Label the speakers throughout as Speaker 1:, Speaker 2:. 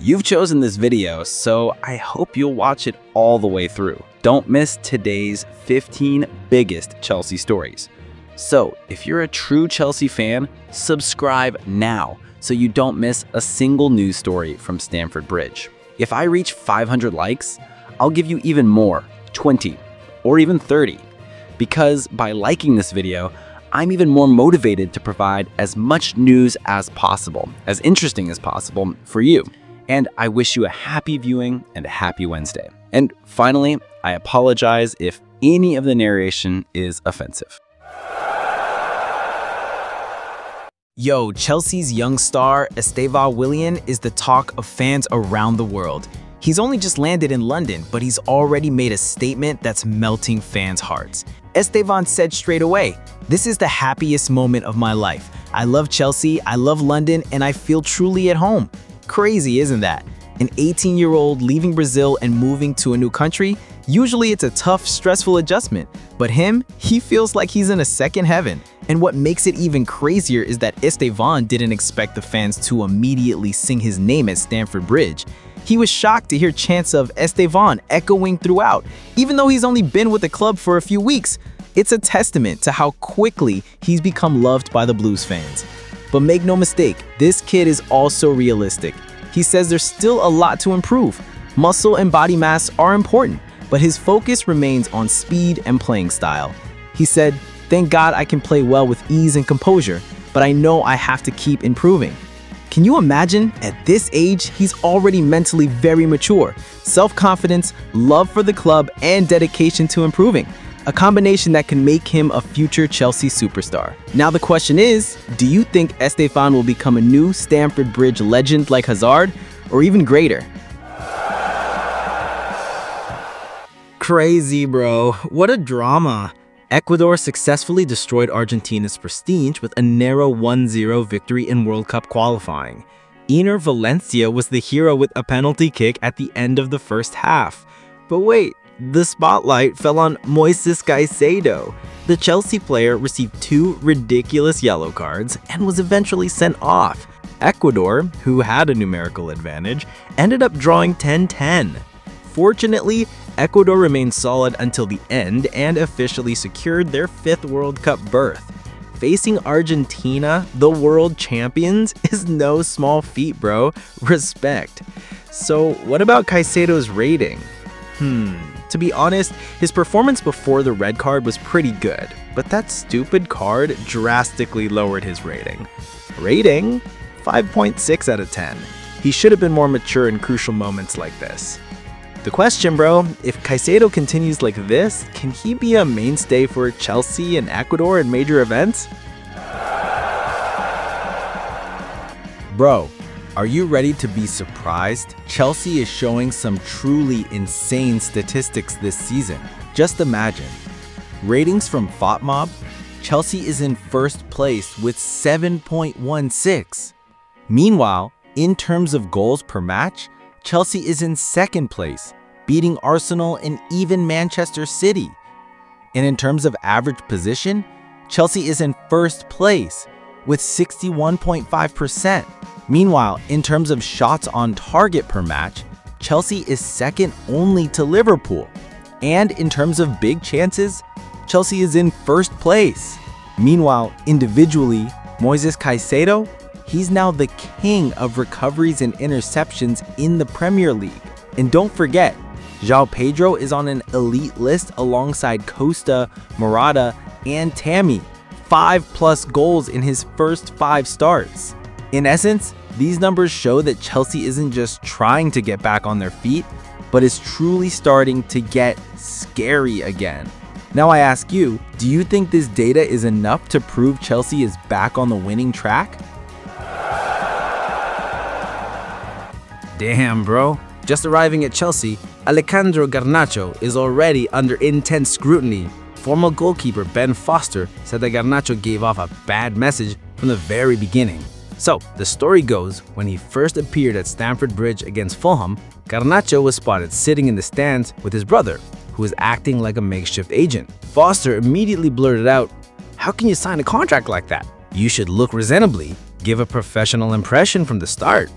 Speaker 1: You've chosen this video, so I hope you'll watch it all the way through. Don't miss today's 15 biggest Chelsea stories. So, if you're a true Chelsea fan, subscribe now so you don't miss a single news story from Stamford Bridge. If I reach 500 likes, I'll give you even more, 20 or even 30. Because by liking this video, I'm even more motivated to provide as much news as possible, as interesting as possible for you. And I wish you a happy viewing and a happy Wednesday. And finally, I apologize if any of the narration is offensive.
Speaker 2: Yo, Chelsea's young star, Estevao Willian, is the talk of fans around the world. He's only just landed in London, but he's already made a statement that's melting fans' hearts. Estevan said straight away, "This is the happiest moment of my life. I love Chelsea, I love London, and I feel truly at home." Crazy, isn't that? An 18-year-old leaving Brazil and moving to a new country? Usually it's a tough, stressful adjustment, but he feels like he's in a second heaven. And what makes it even crazier is that Estevan didn't expect the fans to immediately sing his name at Stamford Bridge. He was shocked to hear chants of Estevan echoing throughout, even though he's only been with the club for a few weeks. It's a testament to how quickly he's become loved by the Blues fans. But make no mistake, this kid is also realistic. He says there's still a lot to improve. Muscle and body mass are important, but his focus remains on speed and playing style. He said, "Thank God I can play well with ease and composure, but I know I have to keep improving." Can you imagine? At this age, he's already mentally very mature. Self-confidence, love for the club, and dedication to improving. A combination that can make him a future Chelsea superstar. Now the question is, do you think Estefan will become a new Stamford Bridge legend like Hazard, or even greater?
Speaker 3: Crazy, bro. What a drama. Ecuador successfully destroyed Argentina's prestige with a narrow 1-0 victory in World Cup qualifying. Enner Valencia was the hero with a penalty kick at the end of the first half. But wait, the spotlight fell on Moises Caicedo. The Chelsea player received 2 ridiculous yellow cards and was eventually sent off. Ecuador, who had a numerical advantage, ended up drawing 10-10. Fortunately, Ecuador remained solid until the end and officially secured their 5th World Cup berth. Facing Argentina, the world champions, is no small feat, bro. Respect. So what about Caicedo's rating? To be honest, his performance before the red card was pretty good, but that stupid card drastically lowered his rating. Rating? 5.6 out of 10. He should have been more mature in crucial moments like this. The question, bro, if Caicedo continues like this, can he be a mainstay for Chelsea and Ecuador in major events?
Speaker 1: Bro, are you ready to be surprised? Chelsea is showing some truly insane statistics this season. Just imagine. Ratings from FOTMob, Chelsea is in first place with 7.16. Meanwhile, in terms of goals per match, Chelsea is in second place, beating Arsenal and even Manchester City. And in terms of average position, Chelsea is in first place with 61.5%. Meanwhile, in terms of shots on target per match, Chelsea is second only to Liverpool. And in terms of big chances, Chelsea is in first place. Meanwhile, individually, Moises Caicedo, he's now the king of recoveries and interceptions in the Premier League. And don't forget, João Pedro is on an elite list alongside Costa, Morata, and Tammy. 5+ goals in his first 5 starts. In essence, these numbers show that Chelsea isn't just trying to get back on their feet, but is truly starting to get scary again. Now I ask you, do you think this data is enough to prove Chelsea is back on the winning track?
Speaker 3: Damn, bro. Just arriving at Chelsea, Alejandro Garnacho is already under intense scrutiny. Former goalkeeper Ben Foster said that Garnacho gave off a bad message from the very beginning. So, the story goes, when he first appeared at Stamford Bridge against Fulham, Garnacho was spotted sitting in the stands with his brother, who was acting like a makeshift agent. Foster immediately blurted out, "How can you sign a contract like that? You should look reasonably, give a professional impression from the start."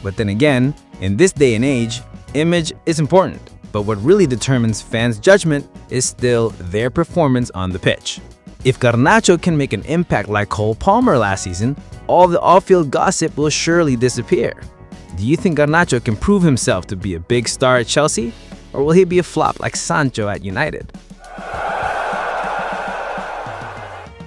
Speaker 2: But then again, in this day and age, image is important. But what really determines fans' judgment is still their performance on the pitch. If Garnacho can make an impact like Cole Palmer last season, all the off-field gossip will surely disappear. Do you think Garnacho can prove himself to be a big star at Chelsea? Or will he be a flop like Sancho at United?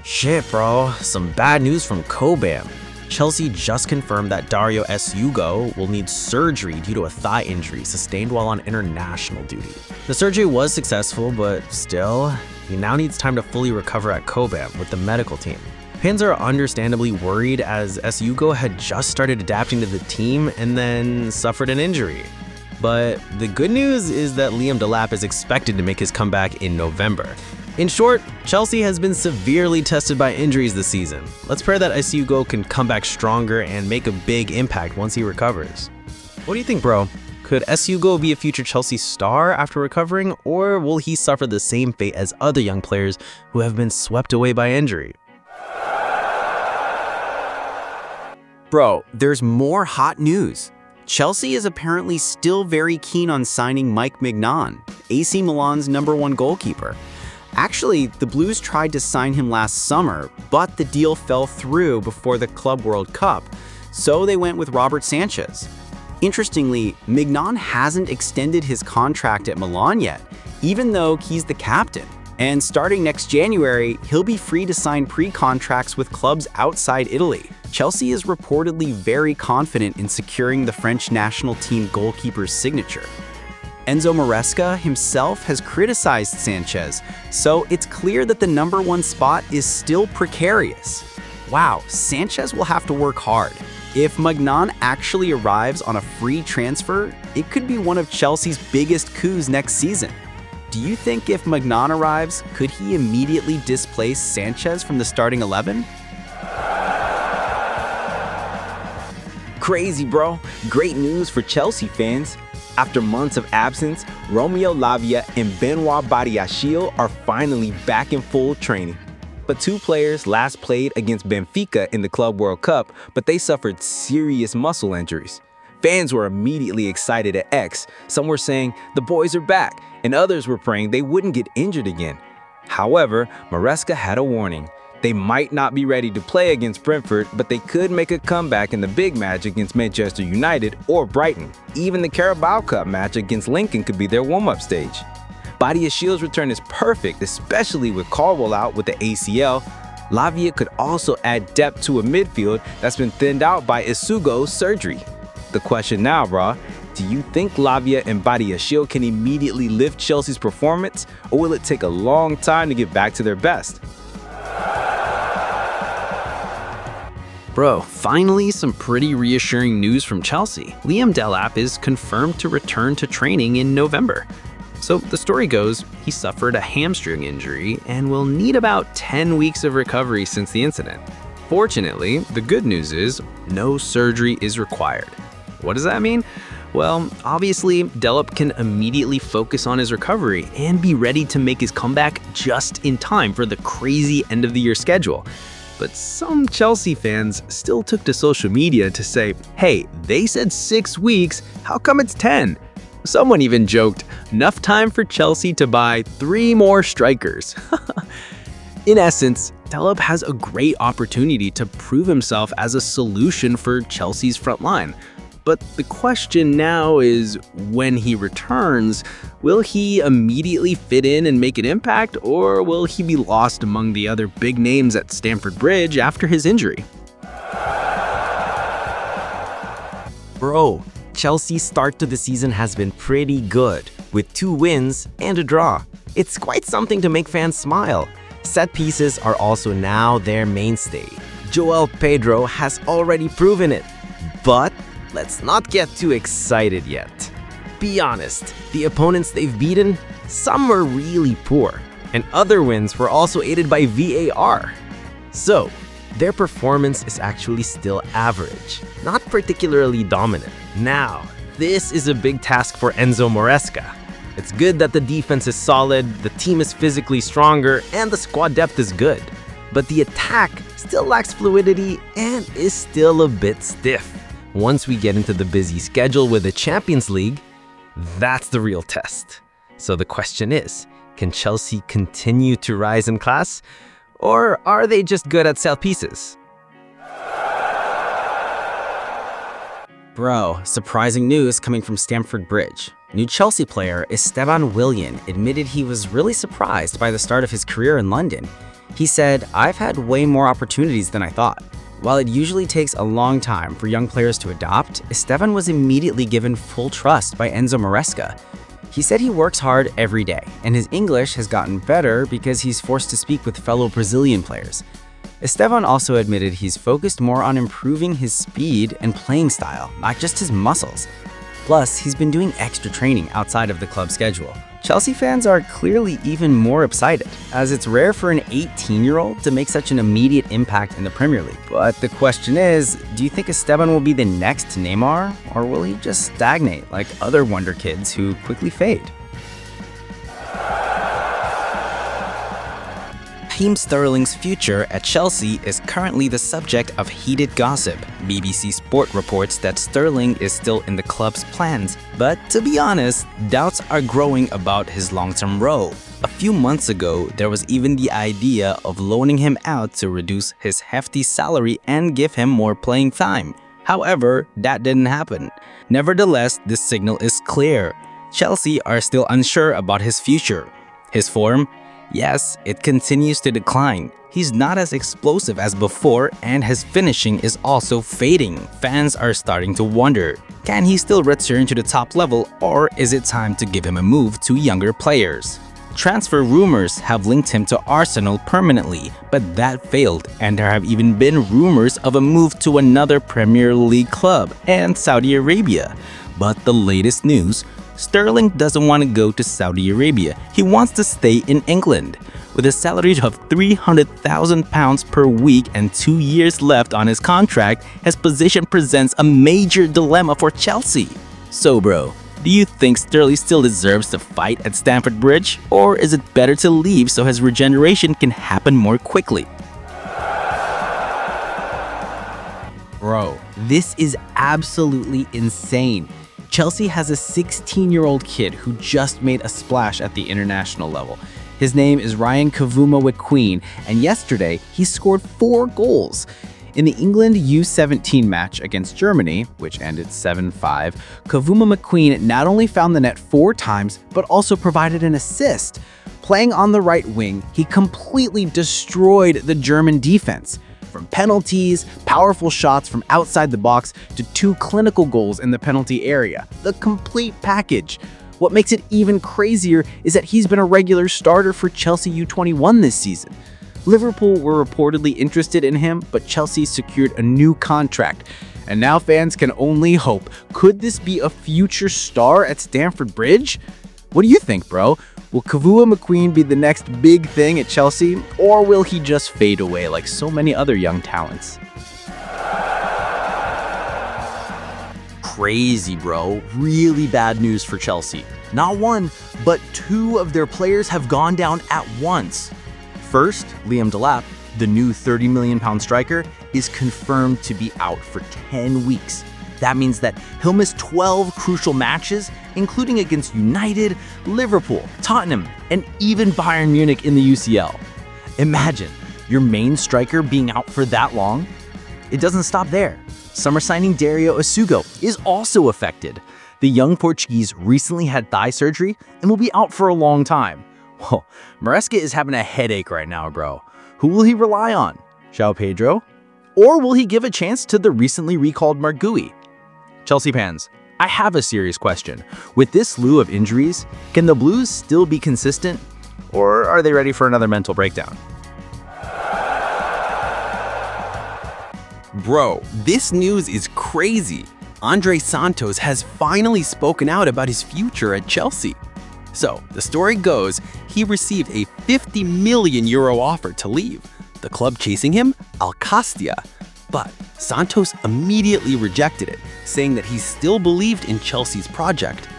Speaker 1: Shit, bro. Some bad news from Cobham. Chelsea just confirmed that Dario Estevao will need surgery due to a thigh injury sustained while on international duty. The surgery was successful, but still, he now needs time to fully recover at Cobham with the medical team. Fans are understandably worried as Estevao had just started adapting to the team and then suffered an injury. But the good news is that Liam Delap is expected to make his comeback in November. In short, Chelsea has been severely tested by injuries this season. Let's pray that Estevao can come back stronger and make a big impact once he recovers. What do you think, bro? Could Estevao be a future Chelsea star after recovering, or will he suffer the same fate as other young players who have been swept away by injury?
Speaker 4: Bro, there's more hot news. Chelsea is apparently still very keen on signing Mike Mignon, AC Milan's #1 goalkeeper. Actually, the Blues tried to sign him last summer, but the deal fell through before the Club World Cup, so they went with Robert Sanchez. Interestingly, Mignon hasn't extended his contract at Milan yet, even though he's the captain. And starting next January, he'll be free to sign pre-contracts with clubs outside Italy. Chelsea is reportedly very confident in securing the French national team goalkeeper's signature. Enzo Maresca himself has criticized Sanchez, so it's clear that the #1 spot is still precarious. Wow, Sanchez will have to work hard. If Mignon actually arrives on a free transfer, it could be one of Chelsea's biggest coups next season. Do you think if Mignon arrives, could he immediately displace Sanchez from the starting 11?
Speaker 3: Crazy, bro. Great news for Chelsea fans. After months of absence, Romeo Lavia and Benoit Badiashile are finally back in full training. But two players last played against Benfica in the Club World Cup, but they suffered serious muscle injuries. Fans were immediately excited at X. Some were saying the boys are back, and others were praying they wouldn't get injured again. However, Maresca had a warning. They might not be ready to play against Brentford, but they could make a comeback in the big match against Manchester United or Brighton. Even the Carabao Cup match against Lincoln could be their warm-up stage. Badiashile's return is perfect, especially with Caldwell out with the ACL. Lavia could also add depth to a midfield that's been thinned out by Isugo's surgery. The question now, brah, do you think Lavia and Badiashile can immediately lift Chelsea's performance, or will it take a long time to get back to their best?
Speaker 2: Bro, finally some pretty reassuring news from Chelsea. Liam Delap is confirmed to return to training in November. So the story goes, he suffered a hamstring injury and will need about 10 weeks of recovery since the incident. Fortunately, the good news is no surgery is required. What does that mean? Well, obviously, Delap can immediately focus on his recovery and be ready to make his comeback just in time for the crazy end-of-the-year schedule. But some Chelsea fans still took to social media to say, hey, they said 6 weeks, how come it's 10? Someone even joked, enough time for Chelsea to buy 3 more strikers. In essence, Delap has a great opportunity to prove himself as a solution for Chelsea's front line. But the question now is, when he returns, will he immediately fit in and make an impact, or will he be lost among the other big names at Stamford Bridge after his injury?
Speaker 4: Bro, Chelsea's start to the season has been pretty good, with 2 wins and a draw. It's quite something to make fans smile. Set pieces are also now their mainstay. Joel Pedro has already proven it. But let's not get too excited yet. Be honest, the opponents they've beaten, some were really poor, and other wins were also aided by VAR. So, their performance is actually still average, not particularly dominant. Now, this is a big task for Enzo Maresca. It's good that the defense is solid, the team is physically stronger, and the squad depth is good. But the attack still lacks fluidity and is still a bit stiff.
Speaker 5: Once we get into the busy schedule with the Champions League, that's the real test. So the question is, can Chelsea continue to rise in class? Or are they just good at set pieces?
Speaker 2: Bro, surprising news coming from Stamford Bridge. New Chelsea player Estevao Willian admitted he was really surprised by the start of his career in London. He said, "I've had way more opportunities than I thought." While it usually takes a long time for young players to adapt, Estevao was immediately given full trust by Enzo Maresca. He said he works hard every day, and his English has gotten better because he's forced to speak with fellow Brazilian players. Estevao also admitted he's focused more on improving his speed and playing style, not just his muscles. Plus, he's been doing extra training outside of the club schedule. Chelsea fans are clearly even more excited, as it's rare for an 18-year-old to make such an immediate impact in the Premier League. But the question is, do you think Estevao will be the next Neymar, or will he just stagnate like other wonder kids who quickly fade? Raheem Sterling's future at Chelsea is currently the subject of heated gossip. BBC Sport reports that Sterling is still in the club's plans, but to be honest, doubts are growing about his long-term role. A few months ago, there was even the idea of loaning him out to reduce his hefty salary and give him more playing time. However, that didn't happen. Nevertheless, this signal is clear. Chelsea are still unsure about his future. His form? Yes, it continues to decline. He's not as explosive as before, and his finishing is also fading. Fans are starting to wonder, can he still return to the top level, or is it time to give him a move to younger players? Transfer rumors have linked him to Arsenal permanently, but that failed, and there have even been rumors of a move to another Premier League club and Saudi Arabia. But the latest news: Sterling doesn't want to go to Saudi Arabia. He wants to stay in England. With a salary of £300,000 per week and 2 years left on his contract, his position presents a major dilemma for Chelsea. So bro, do you think Sterling still deserves to fight at Stamford Bridge? Or is it better to leave so his regeneration can happen more quickly? Bro, this is absolutely insane. Chelsea has a 16-year-old kid who just made a splash at the international level. His name is Ryan Kavuma-Queen, and yesterday he scored 4 goals. In the England U17 match against Germany, which ended 7-5, Kavuma-Queen not only found the net 4 times, but also provided an assist. Playing on the right wing, he completely destroyed the German defense. From penalties, powerful shots from outside the box, to 2 clinical goals in the penalty area. The complete package. What makes it even crazier is that he's been a regular starter for Chelsea U21 this season. Liverpool were reportedly interested in him, but Chelsea secured a new contract. And now fans can only hope. Could this be a future star at Stamford Bridge? What do you think, bro? Will Kavuma-Queen be the next big thing at Chelsea, or will he just fade away like so many other young talents?
Speaker 4: Crazy, bro. Really bad news for Chelsea. Not 1, but 2 of their players have gone down at once. First, Liam Delap, the new £30 million striker, is confirmed to be out for 10 weeks. That means that he'll miss 12 crucial matches, including against United, Liverpool, Tottenham, and even Bayern Munich in the UCL. Imagine your main striker being out for that long. It doesn't stop there. Summer signing Dario is also affected. The young Portuguese recently had thigh surgery and will be out for a long time. Well, Maresca is having a headache right now, bro. Who will he rely on? João Pedro? Or will he give a chance to the recently recalled Marc Guéhi? Chelsea fans, I have a serious question. With this slew of injuries, can the Blues still be consistent? Or are they ready for another mental breakdown? Bro, this news is crazy. Andre Santos has finally spoken out about his future at Chelsea. So, the story goes, he received a €50 million offer to leave. The club chasing him? Alcastia. But Santos immediately rejected it, saying that he still believed in Chelsea's project.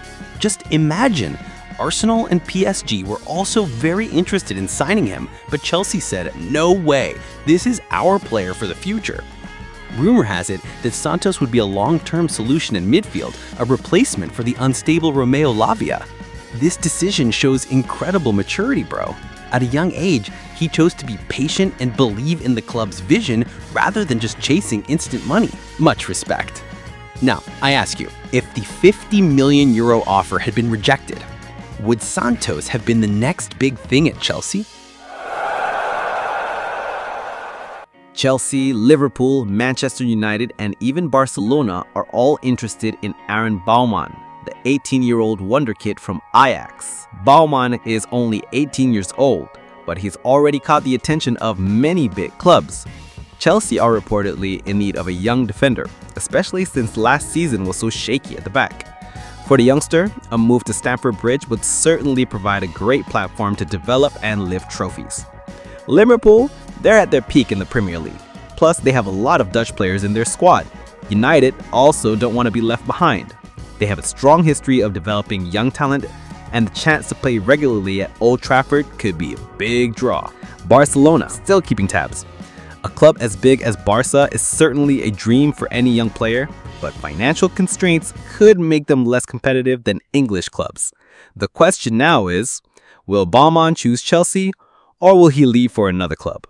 Speaker 4: Just imagine, Arsenal and PSG were also very interested in signing him, but Chelsea said, no way, this is our player for the future. Rumor has it that Santos would be a long-term solution in midfield, a replacement for the unstable Romeo Lavia. This decision shows incredible maturity, bro. At a young age, he chose to be patient and believe in the club's vision rather than just chasing instant money. Much respect. Now, I ask you, if the €50 million offer had been rejected, would Santos have been the next big thing at Chelsea?
Speaker 3: Chelsea, Liverpool, Manchester United, and even Barcelona are all interested in Aaron Baumann, the 18-year-old wonderkid from Ajax. Baumann is only 18 years old, but he's already caught the attention of many big clubs. Chelsea are reportedly in need of a young defender, especially since last season was so shaky at the back. For the youngster, a move to Stamford Bridge would certainly provide a great platform to develop and lift trophies. Liverpool, they're at their peak in the Premier League. Plus, they have a lot of Dutch players in their squad. United also don't want to be left behind. They have a strong history of developing young talent, and the chance to play regularly at Old Trafford could be a big draw. Barcelona, still keeping tabs. A club as big as Barca is certainly a dream for any young player, but financial constraints could make them less competitive than English clubs. The question now is, will Baumann choose Chelsea, or will he leave for another club?